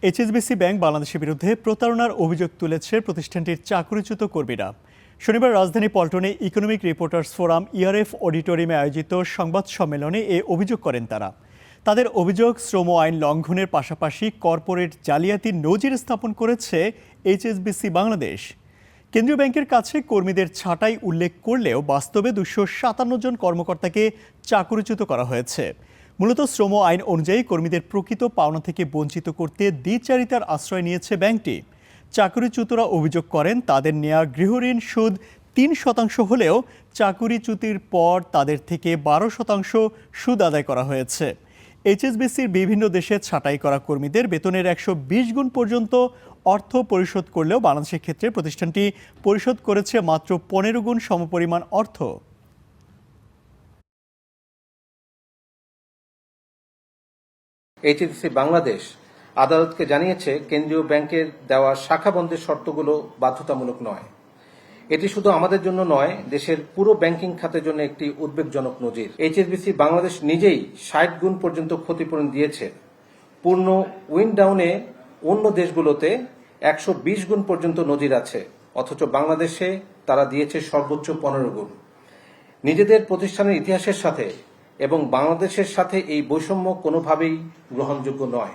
HSBC bank বাংলাদেশের বিরুদ্ধে প্রতারণার অভিযোগ তুলেছে প্রতিষ্ঠানটির চাকরিচ্যুত কর্মীরা। শনিবার রাজধানী পল্টনে ইকোনমিক রিপোর্টার্স ফোরাম ইআরএফ অডিটোরিয়ামে আয়োজিত সংবাদ সম্মেলনে এ অভিযোগ করেন তারা। তাদের অভিযোগ, শ্রম আইন লঙ্ঘনের পাশাপাশি কর্পোরেট জালিয়াতির নজির স্থাপন করেছে এইচএসবিসি বাংলাদেশ। কেন্দ্রীয় ব্যাংকের কাছে কর্মীদের ছাঁটাই উল্লেখ করলেও বাস্তবে 257 জন কর্মকর্তাকে চাকরিচ্যুত করা হয়েছে। মূলত শ্রম আইন অনুযায়ী কর্মীদের প্রকৃত পাওনা থেকে বঞ্চিত করতে দ্বিচারিতার আশ্রয় নিয়েছে ব্যাংকটি। চাকরিচ্যুতরা অভিযোগ করেন, তাদের নেয়া গৃহঋণ সুদ 3% হলেও চাকরিচ্যুতির পর তাদের থেকে 12% সুদ আদায় করা হয়েছে। এইচএসবিসির বিভিন্ন দেশে ছাঁটাই করা কর্মীদের বেতনের 120 গুণ পর্যন্ত অর্থ পরিশোধ করলেও বাংলাদেশের ক্ষেত্রে প্রতিষ্ঠানটি পরিশোধ করেছে মাত্র 15 গুণ সমপরিমাণ অর্থ। এইচএসবিসি বাংলাদেশ আদালতকে জানিয়েছে, কেন্দ্রীয় ব্যাংকের দেওয়া শাখা বন্ধের শর্তগুলো বাধ্যতামূলক নয়। এটি শুধু আমাদের জন্য নয়, দেশের পুরো ব্যাংকিং খাতের জন্য একটি উদ্বেগজনক নজির। এইচএসবিসি বাংলাদেশ নিজেই 60 গুণ পর্যন্ত ক্ষতিপূরণ দিয়েছে। পূর্ণ উইন্ড ডাউনে অন্য দেশগুলোতে 120 গুণ পর্যন্ত নজির আছে, অথচ বাংলাদেশে তারা দিয়েছে সর্বোচ্চ 15 গুণ। নিজেদের প্রতিষ্ঠানের ইতিহাসের সাথে এবং বাংলাদেশের সাথে এই বৈষম্য কোনোভাবেই গ্রহণযোগ্য নয়।